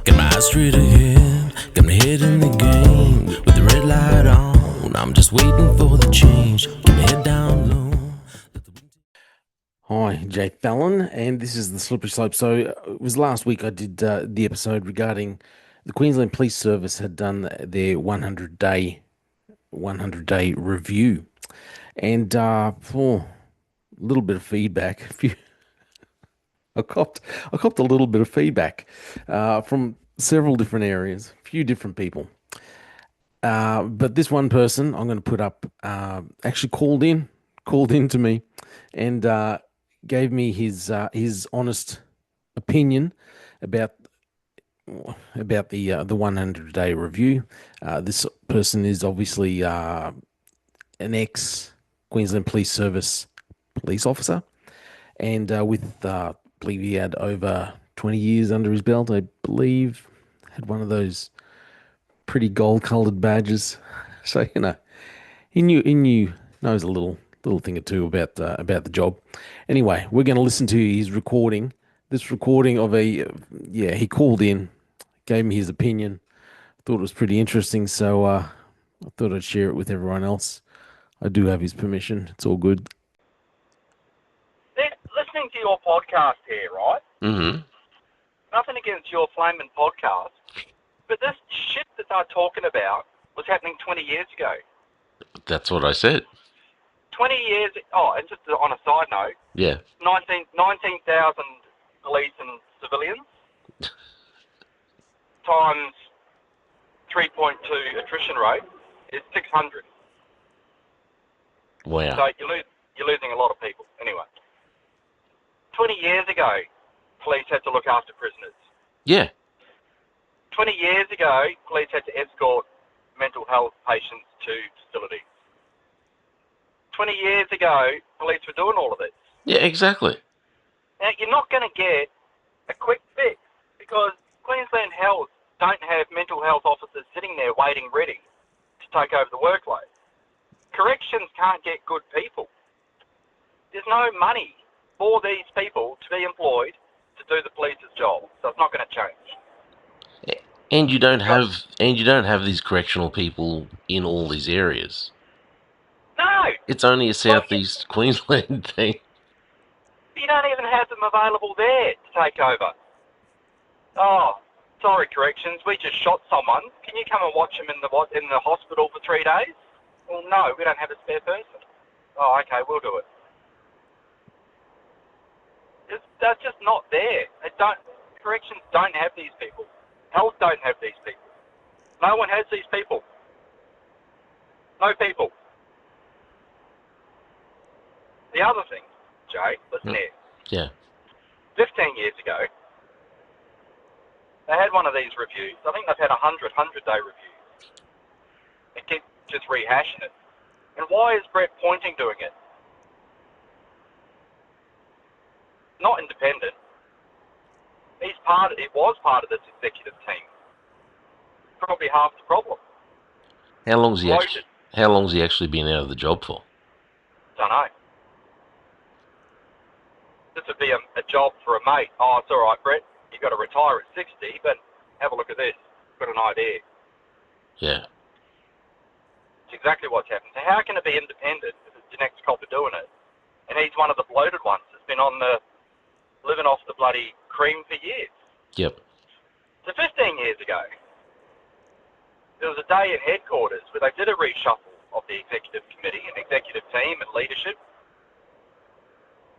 Got my eyes straight ahead, got my head in the game. With the red light on, I'm just waiting for the change. Keep my head down low. Hi, j-fallon, and this is the Slippery Slope. So it was last week I did the episode regarding the Queensland Police Service had done their 100-day review, and for a little bit of feedback, I copped a little bit of feedback from several different areas, a few different people. But this one person I'm going to put up actually called in to me, and gave me his honest opinion about the 100-day review. This person is obviously an ex Queensland Police Service police officer, and I believe he had over 20 years under his belt. I believe had one of those pretty gold-coloured badges. So he knows a little thing or two about the job. Anyway, we're going to listen to his recording. This recording of he called in, gave me his opinion. Thought it was pretty interesting, so I thought I'd share it with everyone else. I do have his permission. It's all good. Listening to your podcast here, right? Mm-hmm. Nothing against your flaming podcast, but this shit that they're talking about was happening 20 years ago. That's what I said. 20 years... Oh, and just on a side note... Yeah. 19,000 police and civilians times 3.2 attrition rate is 600. Wow. So you're losing a lot of people. Anyway. 20 years ago, police had to look after prisoners. Yeah. 20 years ago, police had to escort mental health patients to facilities. 20 years ago, police were doing all of this. Yeah, exactly. Now, you're not going to get a quick fix because Queensland Health don't have mental health officers sitting there waiting ready to take over the workload. Corrections can't get good people. There's no money for these people to be employed to do the police's job, so it's not going to change. And you don't have these correctional people in all these areas. No! It's only a southeast Queensland thing. You don't even have them available there to take over. Oh, sorry, corrections, we just shot someone. Can you come and watch them in the hospital for 3 days? Well, no, we don't have a spare person. Oh, okay, we'll do it. They're just not there. Corrections don't have these people. Health don't have these people. No one has these people. No people. The other thing, Jay, listen here. Yeah. 15 years ago, they had one of these reviews. I think they've had 100-day reviews. They keep just rehashing it. And why is Brett Pointing doing it? Not independent. He was part of this executive team. Probably half the problem. How long's he actually been out of the job for? Don't know. This would be a job for a mate. Oh, it's all right, Brett. You've got to retire at 60, but have a look at this. Got an idea. Yeah. It's exactly what's happened. So how can it be independent if it's the next copper doing it? And he's one of the bloated ones that's been living off the bloody cream for years. Yep. So 15 years ago, there was a day in headquarters where they did a reshuffle of the executive committee and executive team and leadership.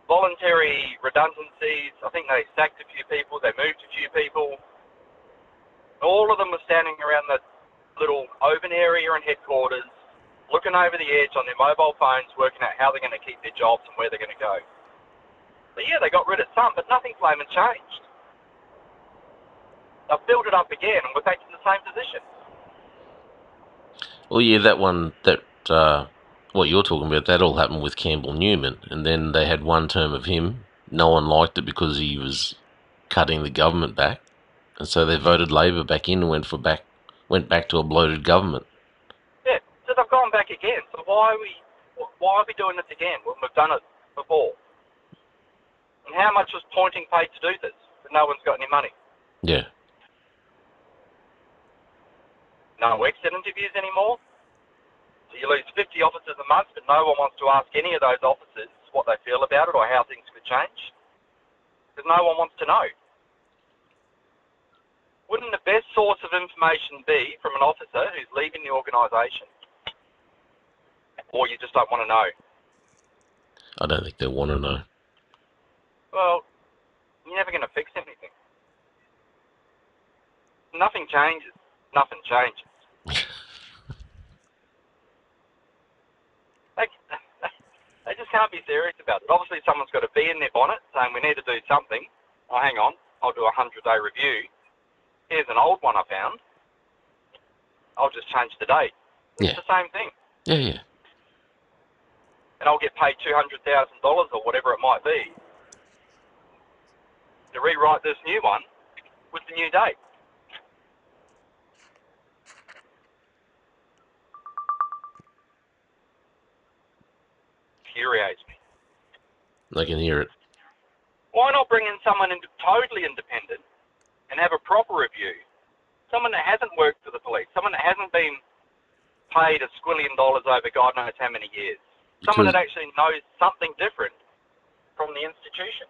Voluntary redundancies. I think they sacked a few people. They moved a few people. All of them were standing around the little open area in headquarters, looking over the edge on their mobile phones, working out how they're going to keep their jobs and where they're going to go. But yeah, they got rid of some, but nothing flaming changed. They've built it up again, and we're back to the same position. Well, yeah, what you're talking about, that all happened with Campbell Newman, and then they had one term of him. No one liked it because he was cutting the government back, and so they voted Labor back in and went back to a bloated government. Yeah, so they've gone back again. So why are we doing this again when we've done it before? And how much was Pointing paid to do this? But no one's got any money. Yeah. no exit interviews anymore. So you lose 50 officers a month, but no one wants to ask any of those officers what they feel about it or how things could change, because no one wants to know. Wouldn't the best source of information be from an officer who's leaving the organisation? Or you just don't want to know? I don't think they want to know. Well, you're never going to fix anything. Nothing changes. Nothing changes. They just can't be serious about it. Obviously, someone's got to be in their bonnet saying we need to do something. Oh, hang on, I'll do a 100-day review. Here's an old one I found. I'll just change the date. It's the same thing. Yeah. And I'll get paid $200,000 or whatever it might be to rewrite this new one with the new date. Infuriates me. I can hear it. Why not bring in someone totally independent and have a proper review? Someone that hasn't worked for the police, someone that hasn't been paid $1 squillion over God knows how many years. Someone that actually knows something different from the institution.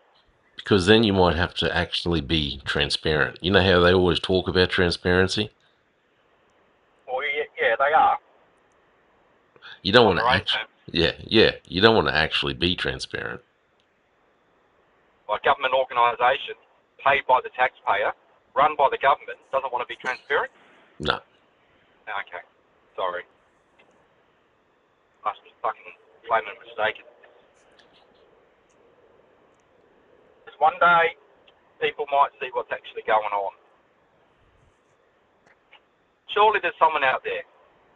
Because then you might have to actually be transparent. You know how they always talk about transparency? Well, yeah, they are. You don't want to you don't want to actually be transparent. Like government organisation, paid by the taxpayer, run by the government, doesn't want to be transparent? No. Okay, sorry. Must be fucking flaming mistaken. Because one day, people might see what's actually going on. Surely there's someone out there.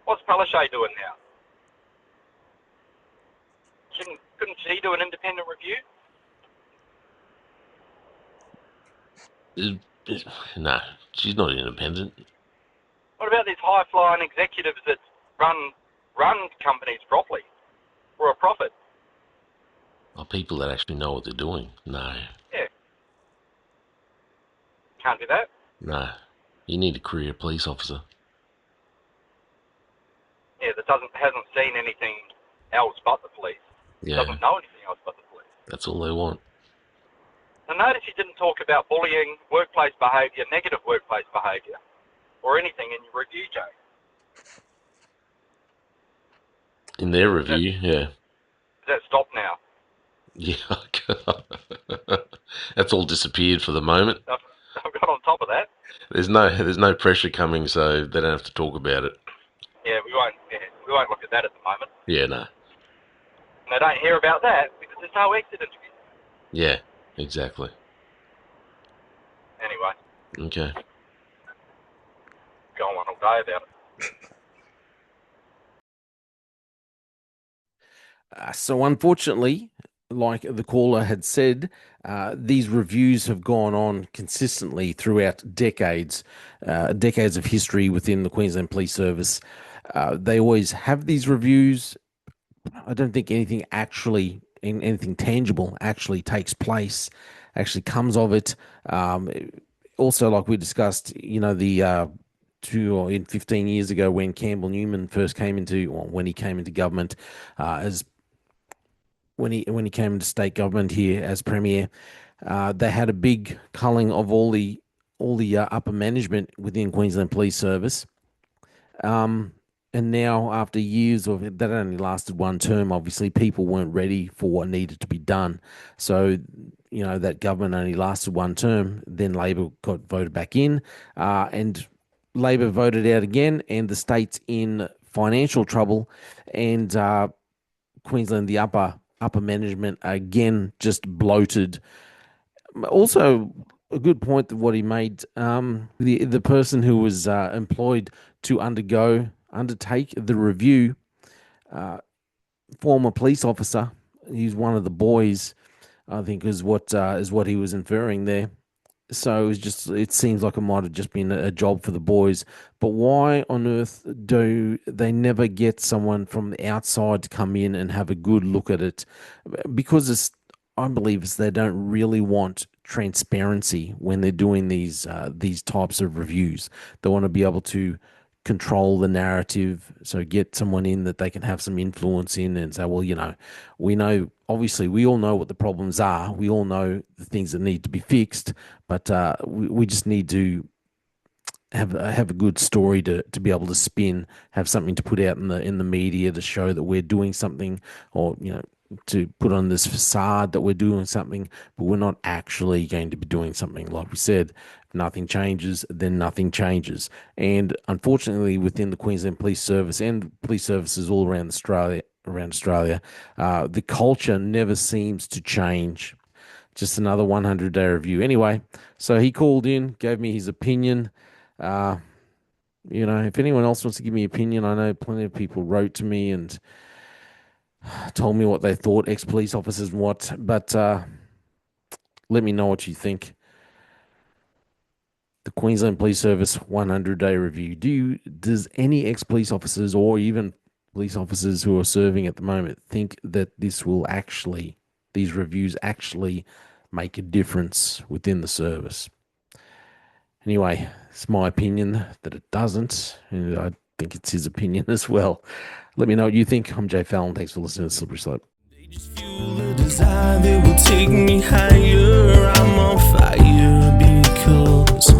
What's Palaszczuk doing now? Couldn't she do an independent review? No, she's not independent. What about these high-flying executives that run companies properly for a profit? Or people that actually know what they're doing. No. Yeah. Can't do that. No. You need a career police officer. Yeah, that hasn't seen anything else but the police. Yeah. Doesn't know anything else but the police. That's all they want. I notice you didn't talk about bullying, workplace behaviour, negative workplace behaviour, or anything in your review, Jay. In their review, yeah. Has that stopped now? Yeah. That's all disappeared for the moment. I've got on top of that. There's no pressure coming, so they don't have to talk about it. Yeah, we won't look at that at the moment. Yeah, no. And they don't hear about that because there's no exit interview. Yeah, exactly. Anyway. Okay. Go on all day about it. So unfortunately, like the caller had said, these reviews have gone on consistently throughout decades of history within the Queensland Police Service. They always have these reviews. I don't think anything tangible actually takes place, actually comes of it. Also, like we discussed, the 15 years ago when Campbell Newman first came when he came into government, when he came into state government here as premier, they had a big culling of all the upper management within Queensland Police Service. And now, after years of it, that only lasted one term. Obviously, people weren't ready for what needed to be done. So, that government only lasted one term. Then Labor got voted back in, and Labor voted out again, and the state's in financial trouble. And Queensland, the upper management, again, just bloated. Also, a good point that what he made, the person who was employed to undertake the review, former police officer. He's one of the boys, I think, is what he was inferring there. So it seems like it might have just been a job for the boys. But why on earth do they never get someone from the outside to come in and have a good look at it? Because I believe they don't really want transparency when they're doing these types of reviews. They want to be able to control the narrative. So get someone in that they can have some influence in and say, well, we know, obviously, we all know what the problems are. We all know the things that need to be fixed, but we just need to have a good story to be able to spin, have something to put out in the media to show that we're doing something, or to put on this facade that we're doing something, but we're not actually going to be doing something. Like we said, if nothing changes, then nothing changes. And unfortunately, within the Queensland Police Service and police services all around Australia, the culture never seems to change. Just another 100-day review. Anyway, so he called in, gave me his opinion. If anyone else wants to give me opinion, I know plenty of people wrote to me and told me what they thought, ex-police officers and what, but let me know what you think. The Queensland Police Service 100-day review. Does any ex-police officers or even police officers who are serving at the moment think that these reviews actually make a difference within the service? Anyway, it's my opinion that it doesn't, and I think it's his opinion as well. Let me know what you think. I'm j-fallon. Thanks for listening to Slippery Slope. They just fuel a desire that will take me higher. I'm on fire because